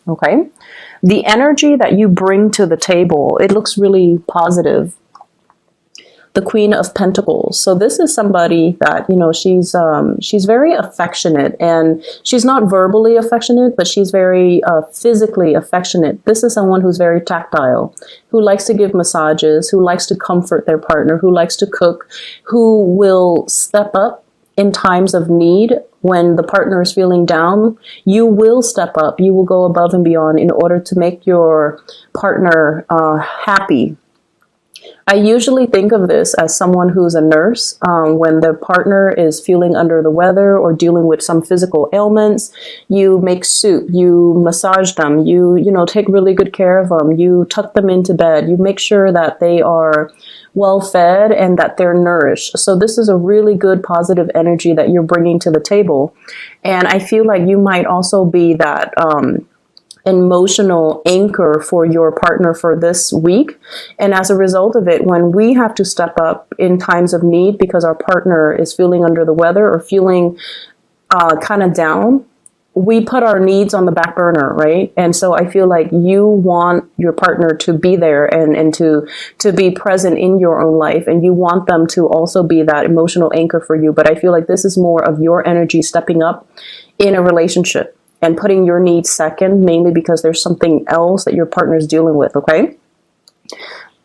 Okay. The energy that you bring to the table, it looks really positive. The Queen of Pentacles. So this is somebody that, you know, she's very affectionate, and she's not verbally affectionate, but she's very physically affectionate. This is someone who's very tactile, who likes to give massages, who likes to comfort their partner, who likes to cook, who will step up in times of need. When the partner is feeling down, you will step up. You will go above and beyond in order to make your partner happy. I usually think of this as someone who's a nurse. When their partner is feeling under the weather or dealing with some physical ailments, you make soup, you massage them, you know, take really good care of them, you tuck them into bed, you make sure that they are well fed and that they're nourished. So this is a really good positive energy that you're bringing to the table. And I feel like you might also be that emotional anchor for your partner for this week. And as a result of it, when we have to step up in times of need because our partner is feeling under the weather or feeling kind of down, we put our needs on the back burner, right? And so I feel like you want your partner to be there and to be present in your own life, and you want them to also be that emotional anchor for you. But I feel like this is more of your energy stepping up in a relationship and putting your needs second, mainly because there's something else that your partner's dealing with, okay?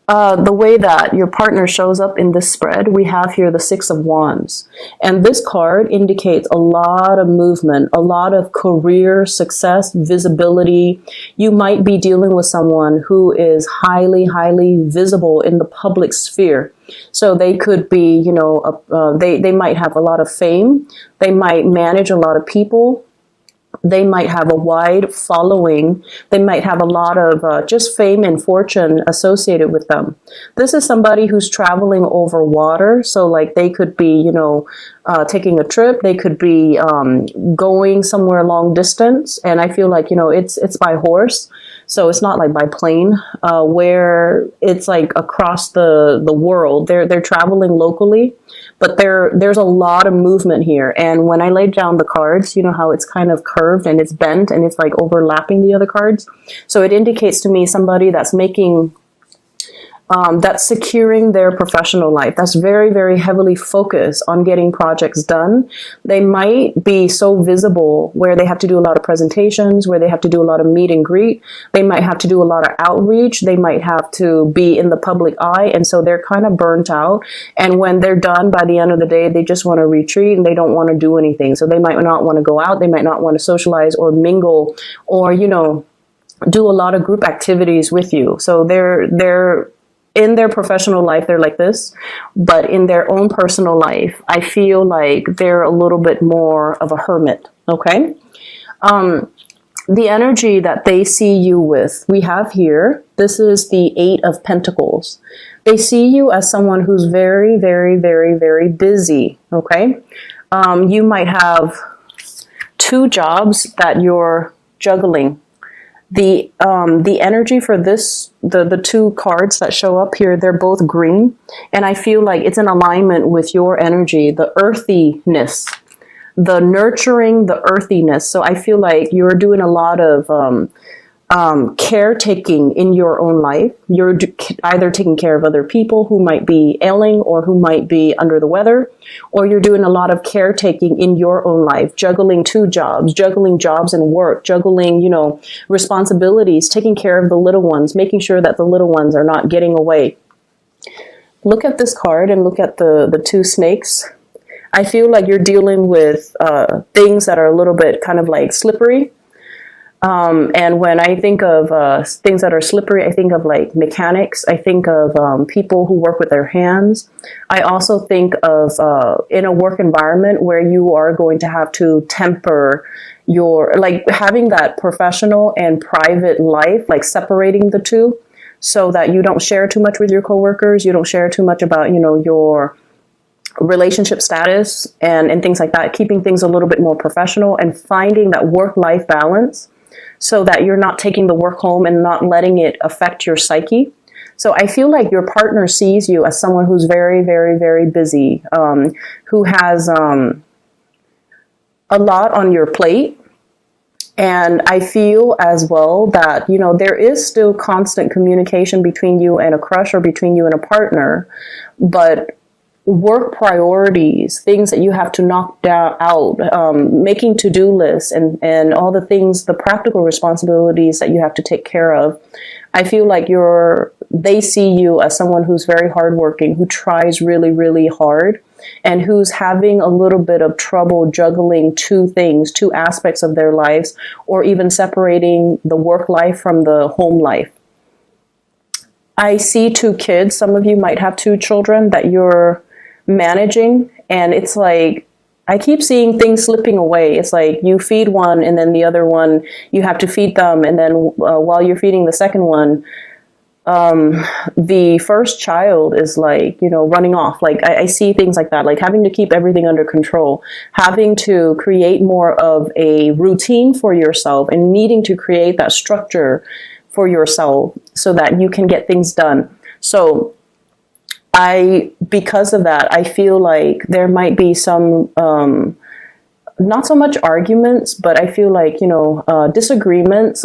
The way that your partner shows up in this spread, we have here the Six of Wands. And this card indicates a lot of movement, a lot of career success, visibility. You might be dealing with someone who is highly, highly visible in the public sphere. So they could be, you know, they might have a lot of fame. They might manage a lot of people. They might have a wide following. They might have a lot of just fame and fortune associated with them. This is somebody who's traveling over water. So like they could be, you know, taking a trip. They could be going somewhere long distance. And I feel like, you know, it's by horse. So it's not like by plane, where it's like across the world. They're traveling locally, but there's a lot of movement here. And when I laid down the cards, you know how it's kind of curved and it's bent and it's like overlapping the other cards. So it indicates to me somebody that's making that's securing their professional life. That's very, very heavily focused on getting projects done. They might be so visible where they have to do a lot of presentations, where they have to do a lot of meet and greet. They might have to do a lot of outreach. They might have to be in the public eye. And so they're kind of burnt out. And when they're done by the end of the day, they just want to retreat and they don't want to do anything. So they might not want to go out. They might not want to socialize or mingle or, you know, do a lot of group activities with you. So they're in their professional life, they're like this, but in their own personal life, I feel like they're a little bit more of a hermit, okay? The energy that they see you with, we have here, this is the Eight of Pentacles. They see you as someone who's very, very, very, very busy, okay? You might have two jobs that you're juggling. The energy for this, the two cards that show up here, they're both green. And I feel like it's in alignment with your energy, the earthiness, the nurturing, the earthiness. So I feel like you're doing a lot of caretaking in your own life. You're either taking care of other people who might be ailing or who might be under the weather, or you're doing a lot of caretaking in your own life, juggling two jobs, juggling jobs and work, juggling, you know, responsibilities, taking care of the little ones, making sure that the little ones are not getting away. Look at this card and look at the two snakes. I feel like you're dealing with things that are a little bit kind of like slippery. And when I think of things that are slippery, I think of like mechanics. I think of people who work with their hands. I also think of in a work environment where you are going to have to temper your, like having that professional and private life, like separating the two so that you don't share too much with your coworkers. You don't share too much about, you know, your relationship status and things like that, keeping things a little bit more professional and finding that work-life balance so that you're not taking the work home and not letting it affect your psyche. So I feel like your partner sees you as someone who's very, very, very busy, who has a lot on your plate. And I feel as well that, there is still constant communication between you and a crush or between you and a partner, but work priorities, things that you have to knock out, making to-do lists and all the things, the practical responsibilities that you have to take care of. I feel like they see you as someone who's very hardworking, who tries really, really hard, and who's having a little bit of trouble juggling two aspects of their lives, or even separating the work life from the home life. I see 2 kids. Some of you might have 2 children that you're managing, and it's like, I keep seeing things slipping away. It's like you feed one, and then the other one, you have to feed them, and then while you're feeding the second one, the first child is like, running off. Like I see things like that, like having to keep everything under control, having to create more of a routine for yourself, and needing to create that structure for yourself so that you can get things done. So because of that, I feel like there might be some, not so much arguments, but I feel like, disagreements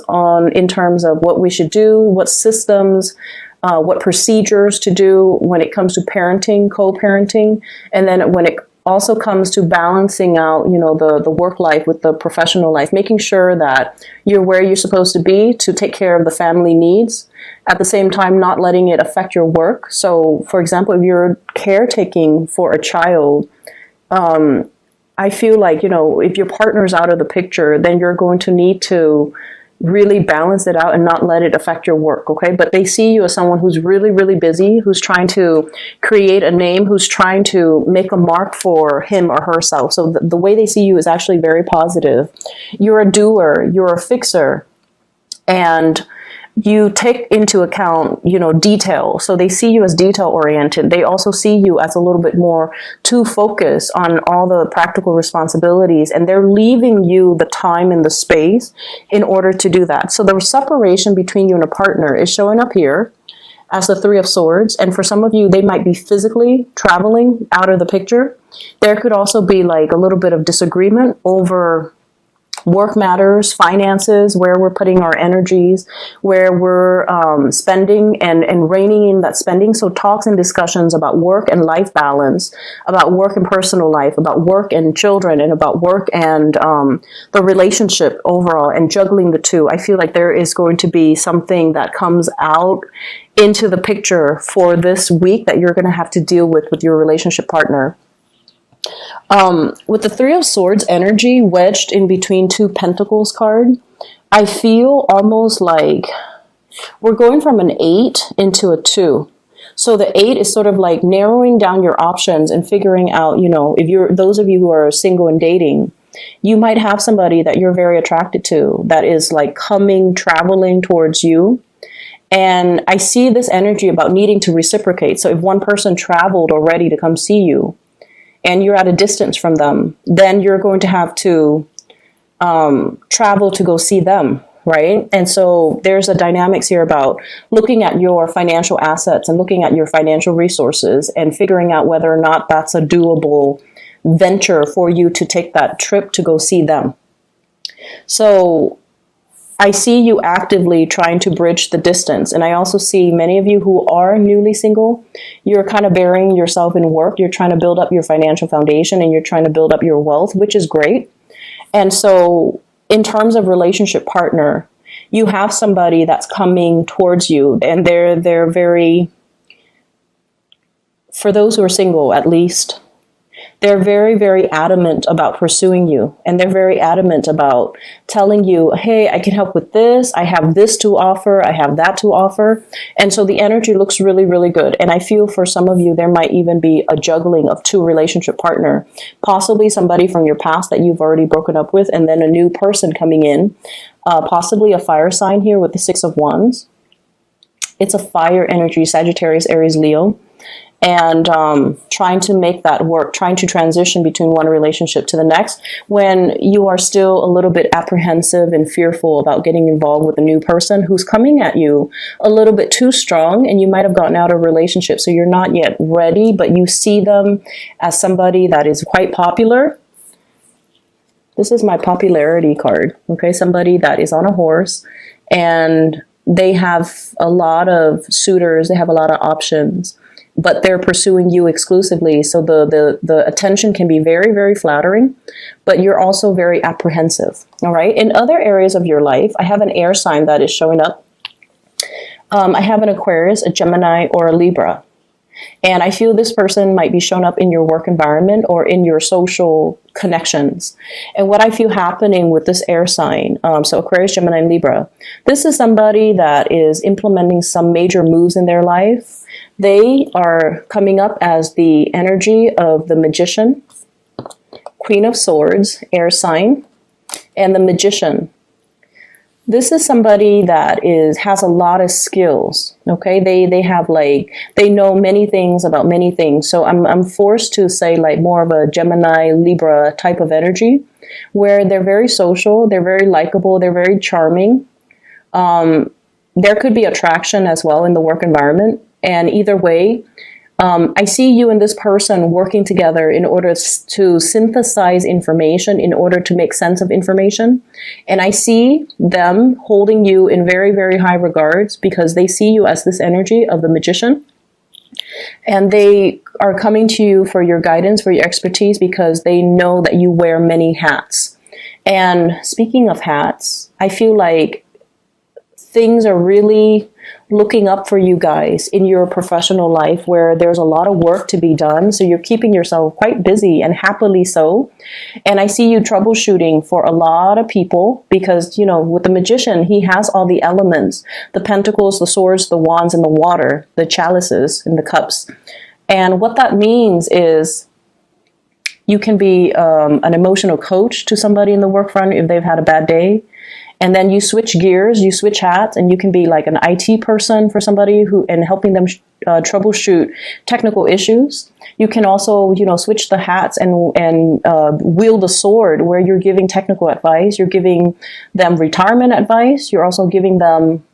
in terms of what we should do, what systems, what procedures to do when it comes to parenting, co-parenting. And then when it also comes to balancing out, the work life with the professional life, making sure that you're where you're supposed to be to take care of the family needs, at the same time not letting it affect your work. So, for example, if you're caretaking for a child, I feel like, if your partner's out of the picture, then you're going to need to really balance it out and not let it affect your work, okay? But they see you as someone who's really, really busy, who's trying to create a name, who's trying to make a mark for him or herself. So the way they see you is actually very positive. You're a doer, you're a fixer, and you take into account, detail. So they see you as detail oriented. They also see you as a little bit more too focused on all the practical responsibilities, and they're leaving you the time and the space in order to do that. So the separation between you and a partner is showing up here as the 3 of Swords. And for some of you, they might be physically traveling out of the picture. There could also be like a little bit of disagreement over work matters, finances, where we're putting our energies, where we're spending and reining in that spending. So talks and discussions about work and life balance, about work and personal life, about work and children, and about work and the relationship overall, and juggling the two. I feel like there is going to be something that comes out into the picture for this week that you're going to have to deal with your relationship partner. With the 3 of Swords energy wedged in between 2 Pentacles card, I feel almost like we're going from an 8 into a 2. So the 8 is sort of like narrowing down your options and figuring out, if those of you who are single and dating, you might have somebody that you're very attracted to that is like traveling towards you. And I see this energy about needing to reciprocate. So if one person traveled already to come see you, and you're at a distance from them, then you're going to have to travel to go see them, right? And so there's a dynamics here about looking at your financial assets and looking at your financial resources and figuring out whether or not that's a doable venture for you to take that trip to go see them. So I see you actively trying to bridge the distance. And I also see many of you who are newly single, you're kind of burying yourself in work. You're trying to build up your financial foundation and you're trying to build up your wealth, which is great. And so in terms of relationship partner, you have somebody that's coming towards you, and they're very, for those who are single at least, they're very, very adamant about pursuing you. And they're very adamant about telling you, hey, I can help with this. I have this to offer. I have that to offer. And so the energy looks really, really good. And I feel for some of you, there might even be a juggling of 2 relationship partner, possibly somebody from your past that you've already broken up with, and then a new person coming in, possibly a fire sign here with the 6 of Wands. It's a fire energy, Sagittarius, Aries, Leo. And trying to make that work, trying to transition between one relationship to the next when you are still a little bit apprehensive and fearful about getting involved with a new person who's coming at you a little bit too strong, and you might have gotten out of a relationship, so you're not yet ready, but you see them as somebody that is quite popular. This is my popularity card. Okay, somebody that is on a horse and they have a lot of suitors, they have a lot of options, but they're pursuing you exclusively. So the attention can be very, very flattering, but you're also very apprehensive. All right. In other areas of your life, I have an air sign that is showing up. I have an Aquarius, a Gemini, or a Libra. And I feel this person might be shown up in your work environment or in your social connections. And what I feel happening with this air sign, so Aquarius, Gemini, and Libra, this is somebody that is implementing some major moves in their life. They are coming up as the energy of the Magician, Queen of Swords, air sign, and the Magician. This is somebody that has a lot of skills. Okay, they have they know many things about many things. So I'm forced to say like more of a Gemini Libra type of energy, where they're very social, they're very likable, they're very charming. There could be attraction as well in the work environment, and either way, I see you and this person working together in order to synthesize information, in order to make sense of information. And I see them holding you in very, very high regards because they see you as this energy of the Magician. And they are coming to you for your guidance, for your expertise, because they know that you wear many hats. And speaking of hats, I feel like things are really looking up for you guys in your professional life, where there's a lot of work to be done. So you're keeping yourself quite busy, and happily so. And I see you troubleshooting for a lot of people because, you know, with the Magician, he has all the elements, the pentacles, the swords, the wands, and the water, the chalices and the cups. And what that means is you can be an emotional coach to somebody in the work front if they've had a bad day. And then you switch gears, you switch hats, and you can be like an IT person for somebody and helping them troubleshoot technical issues. You can also, you know, switch the hats and wield a sword, where you're giving technical advice, you're giving them retirement advice, you're also giving them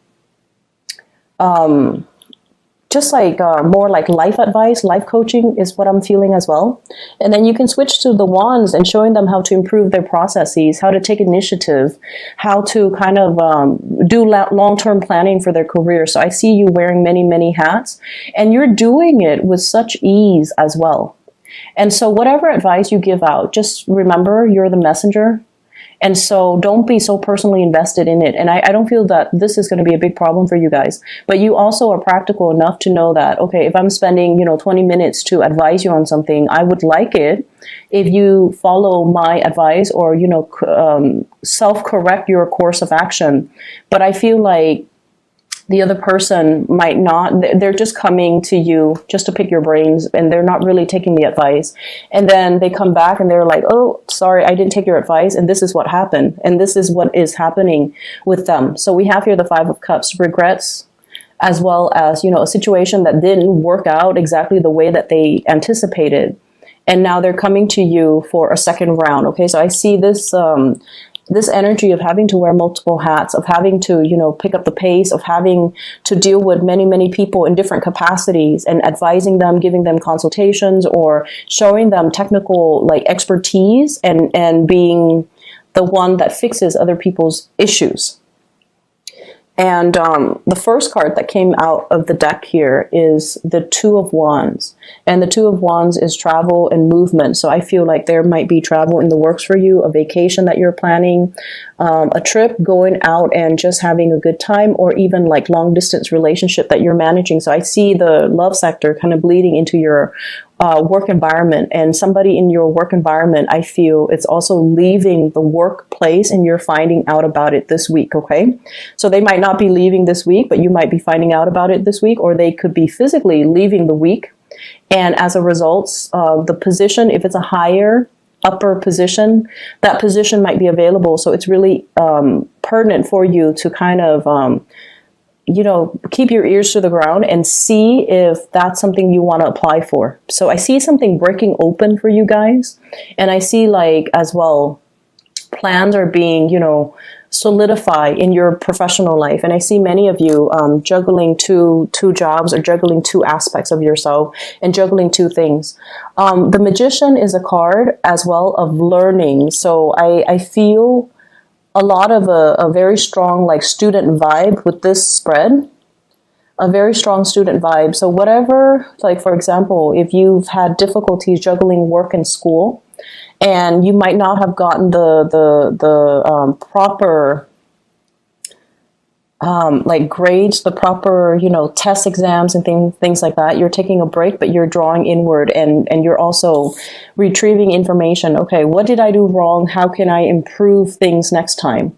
just like more like life advice, life coaching is what I'm feeling as well. And then you can switch to the wands and showing them how to improve their processes, how to take initiative, how to kind of do long-term planning for their career. So I see you wearing many, many hats, and you're doing it with such ease as well. And so whatever advice you give out, just remember you're the messenger. And so don't be so personally invested in it. And I don't feel that this is going to be a big problem for you guys. But you also are practical enough to know that, okay, if I'm spending, 20 minutes to advise you on something, I would like it if you follow my advice or, self-correct your course of action. But I feel like the other person might not, they're just coming to you just to pick your brains, and they're not really taking the advice. And then they come back and they're like, oh, sorry, I didn't take your advice, and this is what happened. And this is what is happening with them. So we have here the Five of Cups, regrets, as well as, a situation that didn't work out exactly the way that they anticipated. And now they're coming to you for a second round. Okay, so I see this this energy of having to wear multiple hats, of having to, pick up the pace, of having to deal with many, many people in different capacities and advising them, giving them consultations, or showing them technical expertise and being the one that fixes other people's issues. And the first card that came out of the deck here is the Two of Wands. And the Two of Wands is travel and movement. So I feel like there might be travel in the works for you, a vacation that you're planning, a trip, going out and just having a good time, or even like long distance relationship that you're managing. So I see the love sector kind of bleeding into your work environment, and somebody in your work environment, I feel it's also leaving the workplace and you're finding out about it this week. Okay. So they might not be leaving this week, but you might be finding out about it this week, or they could be physically leaving the week. And as a result, the position, if it's a higher upper position, that position might be available. So it's really pertinent for you to kind of keep your ears to the ground and see if that's something you want to apply for. So I see something breaking open for you guys. And I see as well, plans are being, solidify in your professional life. And I see many of you juggling two jobs, or juggling two aspects of yourself, and juggling two things. The Magician is a card as well of learning. So I feel a lot of a very strong like student vibe with this spread. A very strong student vibe. So whatever, like for example, if you've had difficulties juggling work and school, and you might not have gotten the proper like grades, the proper, test exams and things like that. You're taking a break, but you're drawing inward, and you're also retrieving information. Okay, what did I do wrong? How can I improve things next time?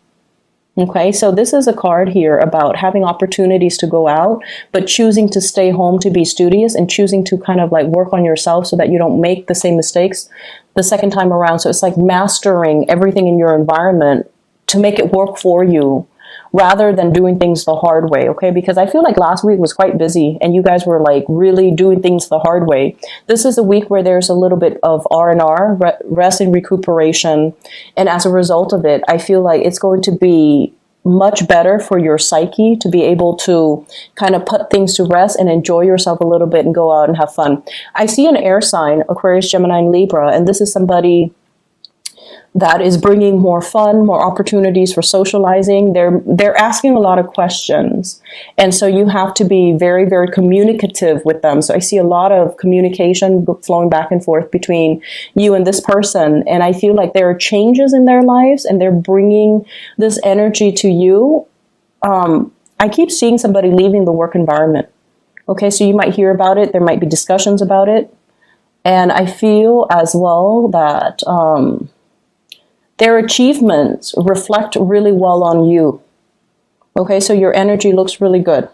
Okay, so this is a card here about having opportunities to go out, but choosing to stay home to be studious, and choosing to kind of like work on yourself so that you don't make the same mistakes the second time around. So it's like mastering everything in your environment to make it work for you, rather than doing things the hard way, okay? Because I feel like last week was quite busy, and you guys were like really doing things the hard way. This is a week where there's a little bit of R&R, rest and recuperation, and as a result of it, I feel like it's going to be much better for your psyche to be able to kind of put things to rest and enjoy yourself a little bit and go out and have fun. I see an air sign, Aquarius, Gemini, and Libra, and this is somebody that is bringing more fun, more opportunities for socializing. They're asking a lot of questions. And so you have to be very, very communicative with them. So I see a lot of communication flowing back and forth between you and this person. And I feel like there are changes in their lives, and they're bringing this energy to you. I keep seeing somebody leaving the work environment. Okay, so you might hear about it. There might be discussions about it. And I feel as well that their achievements reflect really well on you. Okay, so your energy looks really good.